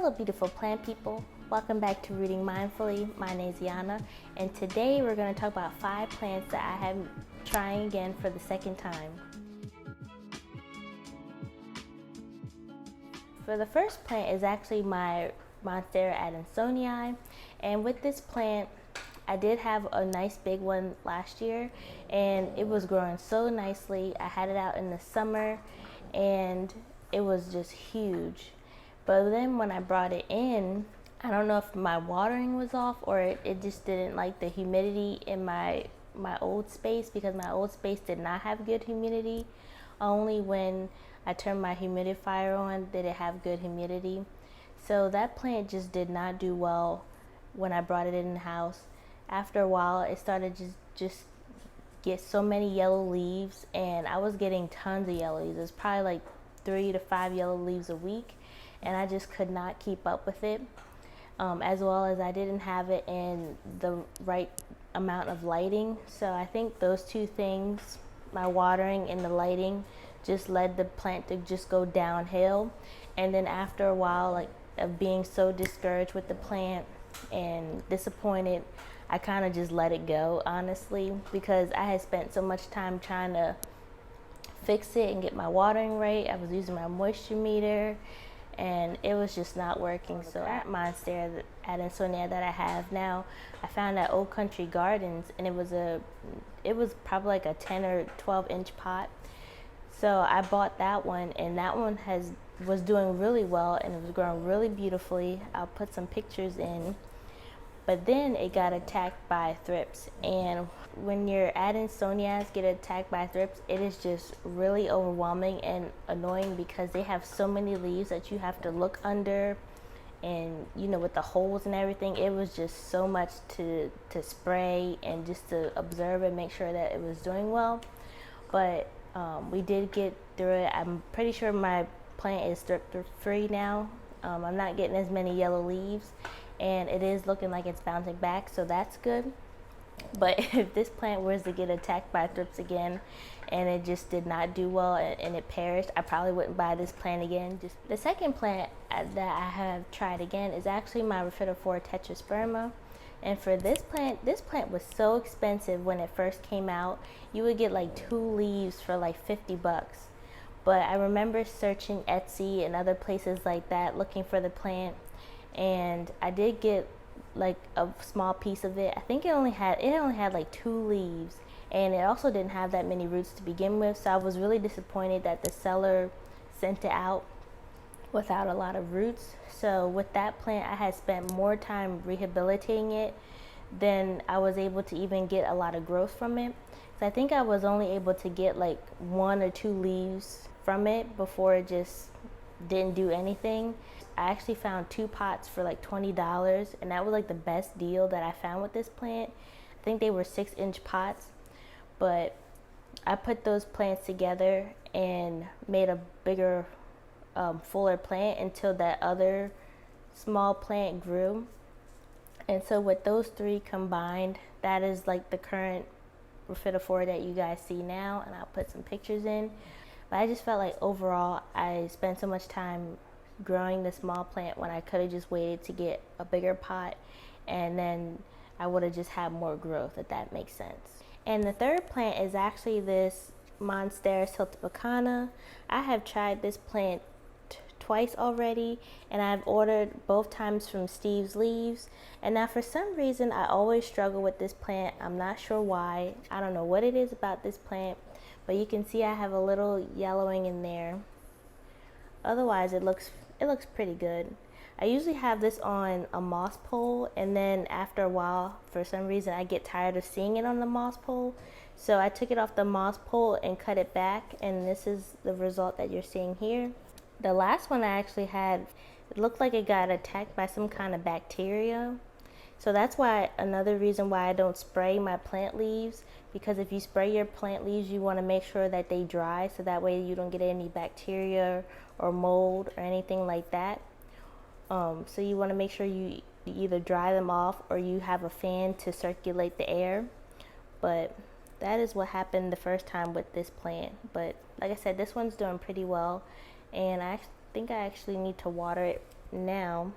Hello beautiful plant people, welcome back to Rooting Mindfully. My name is Yana, and today we're going to talk about 5 plants that I have trying again for the second time. For the first plant is actually my Monstera adansonii, and with this plant I did have a nice big one last year and it was growing so nicely. I had it out in the summer and it was just huge. But then when I brought it in, I don't know if my watering was off or it just didn't like the humidity in my old space, because my old space did not have good humidity. Only when I turned my humidifier on did it have good humidity. So that plant just did not do well when I brought it in the house. After a while, it started just get so many yellow leaves, and I was getting tons of yellow leaves. It's probably like 3 to 5 yellow leaves a week, and I just could not keep up with it. As well as I didn't have it in the right amount of lighting. So I think those two things, my watering and the lighting, just led the plant to just go downhill. And then after a while, like of being so discouraged with the plant and disappointed, I kind of just let it go, honestly, because I had spent so much time trying to fix it and get my watering right. I was using my moisture meter and it was just not working. So at Monstera adansonii that I have now, I found at Old Country Gardens, and it was probably like a 10 or 12 inch pot. So I bought that one, and that one was doing really well and it was growing really beautifully. I'll put some pictures in. But then it got attacked by thrips, and when your adansoniis get attacked by thrips, it is just really overwhelming and annoying because they have so many leaves that you have to look under, and with the holes and everything, it was just so much to spray and just to observe and make sure that it was doing well. But we did get through it. I'm pretty sure my plant is thrip free now. I'm not getting as many yellow leaves, and it is looking like it's bouncing back, so that's good. But if this plant was to get attacked by thrips again and it just did not do well and it perished, I probably wouldn't buy this plant again. Just the second plant that I have tried again is actually my Rhaphidophora tetrasperma. And for this plant was so expensive when it first came out. You would get like 2 leaves for like $50. But I remember searching Etsy and other places like that looking for the plant, and I did get like a small piece of it. I think it only had like 2 leaves, and it also didn't have that many roots to begin with. So I was really disappointed that the seller sent it out without a lot of roots. So with that plant, I had spent more time rehabilitating it than I was able to even get a lot of growth from it. So I think I was only able to get like 1 or 2 leaves from it before it just didn't do anything. I actually found 2 pots for like $20, and that was like the best deal that I found with this plant. I think they were 6-inch pots, but I put those plants together and made a bigger, fuller plant until that other small plant grew. And so with those 3 combined, that is like the current Rhaphidophora that you guys see now, and I'll put some pictures in. But I just felt like overall I spent so much time growing the small plant when I could have just waited to get a bigger pot, and then I would have just had more growth, if that makes sense. And the third plant is actually this Monstera siltepecana. I have tried this plant twice already, and I've ordered both times from Steve's Leaves. And now for some reason I always struggle with this plant. I'm not sure why. I don't know what it is about this plant, but you can see I have a little yellowing in there. Otherwise it looks pretty good. I usually have this on a moss pole, and then after a while, for some reason, I get tired of seeing it on the moss pole. So I took it off the moss pole and cut it back, and this is the result that you're seeing here. The last one I actually had, it looked like it got attacked by some kind of bacteria. So that's why, another reason why I don't spray my plant leaves, because if you spray your plant leaves, you want to make sure that they dry, so that way you don't get any bacteria or mold or anything like that. So you want to make sure you either dry them off or you have a fan to circulate the air. But that is what happened the first time with this plant. But like I said, this one's doing pretty well, and I think I actually need to water it now.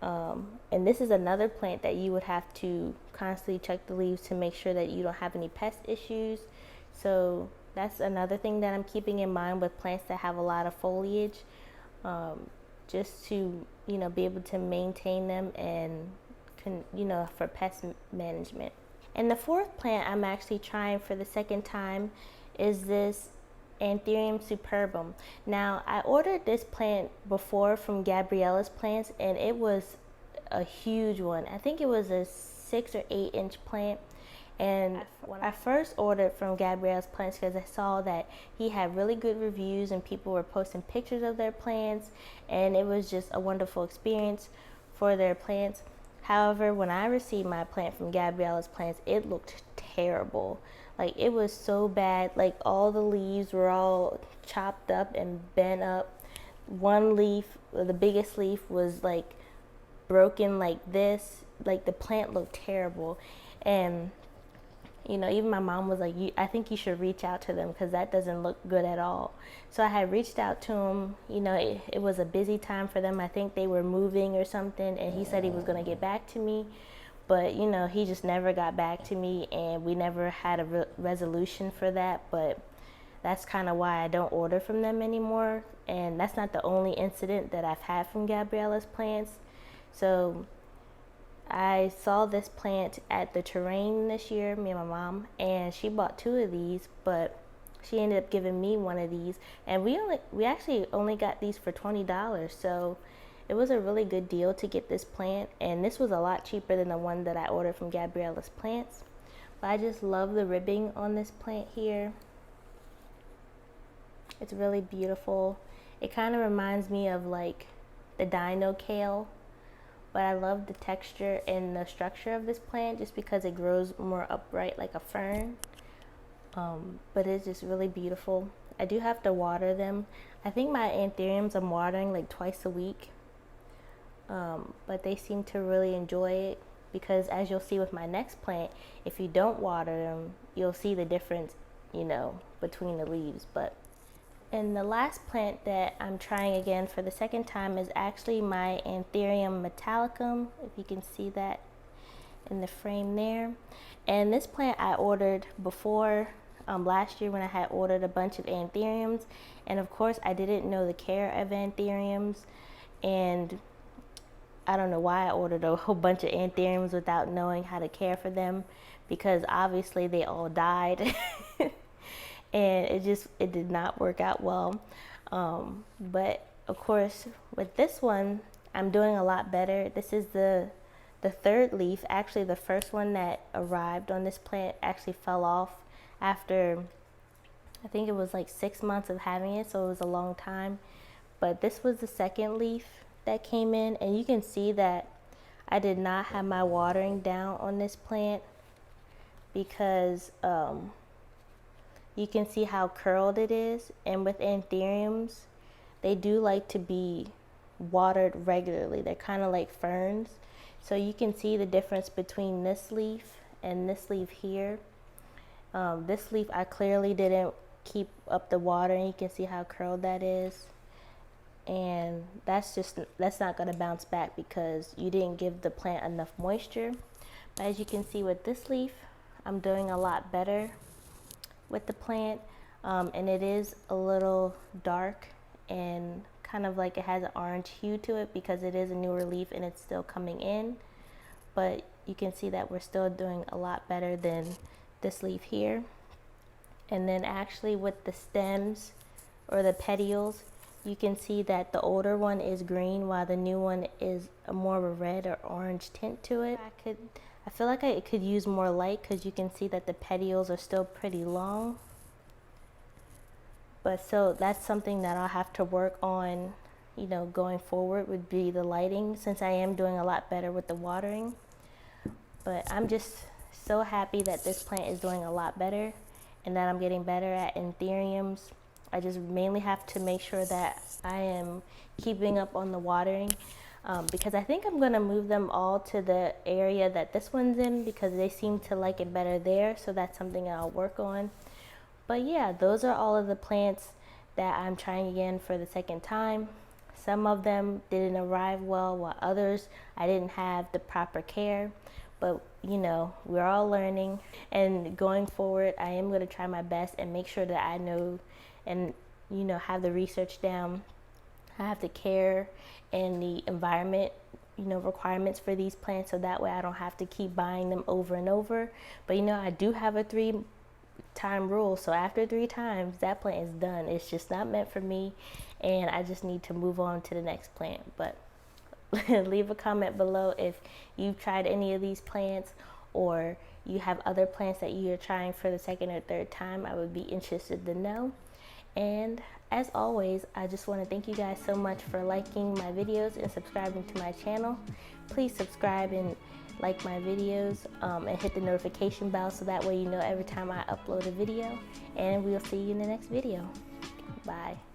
And this is another plant that you would have to constantly check the leaves to make sure that you don't have any pest issues. So that's another thing that I'm keeping in mind with plants that have a lot of foliage, just to, you know, be able to maintain them and for pest management. And the fourth plant I'm actually trying for the second time is this Anthurium superbum. Now, I ordered this plant before from Gabriella's Plants, and it was a huge one. I think it was a 6 or 8 inch plant. And when I first ordered from Gabriella's Plants, because I saw that he had really good reviews and people were posting pictures of their plants, and it was just a wonderful experience for their plants. However, when I received my plant from Gabriella's Plants, it looked terrible. Like, it was so bad. Like, all the leaves were all chopped up and bent up. One leaf, the biggest leaf, was like broken like this. Like, the plant looked terrible. And you know, even my mom was like, I think you should reach out to them because that doesn't look good at all. So I had reached out to him. You know, it was a busy time for them. I think they were moving or something, and he said he was going to get back to me. But, you know, he just never got back to me, and we never had a resolution for that. But that's kind of why I don't order from them anymore. And that's not the only incident that I've had from Gabriella's Plants. So I saw this plant at the Terrain this year, me and my mom, and she bought 2 of these, but she ended up giving me one of these, and we actually only got these for $20, so it was a really good deal to get this plant, and this was a lot cheaper than the one that I ordered from Gabriella's Plants. But I just love the ribbing on this plant here. It's really beautiful. It kind of reminds me of like the dino kale. But I love the texture and the structure of this plant just because it grows more upright like a fern. But it's just really beautiful. I do have to water them. I think my anthuriums I'm watering like twice a week. But they seem to really enjoy it because, as you'll see with my next plant, if you don't water them, you'll see the difference, you know, between the leaves. And the last plant that I'm trying again for the second time is actually my Anthurium metallicum, if you can see that in the frame there. And this plant I ordered before last year when I had ordered a bunch of anthuriums. And of course I didn't know the care of anthuriums, and I don't know why I ordered a whole bunch of anthuriums without knowing how to care for them, because obviously they all died. And it did not work out well. But of course, with this one, I'm doing a lot better. This is the third leaf. Actually, the first one that arrived on this plant actually fell off after, I think it was like 6 months of having it, so it was a long time. But this was the second leaf that came in, and you can see that I did not have my watering down on this plant because you can see how curled it is. And with anthuriums, they do like to be watered regularly. They're kind of like ferns. So you can see the difference between this leaf and this leaf here. This leaf, I clearly didn't keep up the water, and you can see how curled that is. And that's not going to bounce back because you didn't give the plant enough moisture. But as you can see with this leaf, I'm doing a lot better with the plant, and it is a little dark and kind of like it has an orange hue to it because it is a newer leaf and it's still coming in. But you can see that we're still doing a lot better than this leaf here. And then actually with the stems or the petioles, you can see that the older one is green while the new one is a more of a red or orange tint to it. I feel like it could use more light because you can see that the petioles are still pretty long. But so that's something that I'll have to work on, you know, going forward, would be the lighting, since I am doing a lot better with the watering. But I'm just so happy that this plant is doing a lot better and that I'm getting better at anthuriums. I just mainly have to make sure that I am keeping up on the watering. Because I think I'm going to move them all to the area that this one's in because they seem to like it better there. So that's something I'll work on. But yeah, those are all of the plants that I'm trying again for the second time. some of them didn't arrive well, while others I didn't have the proper care. But you know, we're all learning, and going forward I am going to try my best and make sure that I know and, you know, have the research down. I have the care and the environment, you know, requirements for these plants, so that way I don't have to keep buying them over and over. But you know, I do have a 3-time rule, so after 3 times that plant is done. It's just not meant for me, and I just need to move on to the next plant. But leave a comment below if you've tried any of these plants, or you have other plants that you're trying for the 2nd or 3rd time. I would be interested to know. And as always, I just want to thank you guys so much for liking my videos and subscribing to my channel. Please subscribe and like my videos, and hit the notification bell, so that way you know every time I upload a video. And we'll see you in the next video. Bye.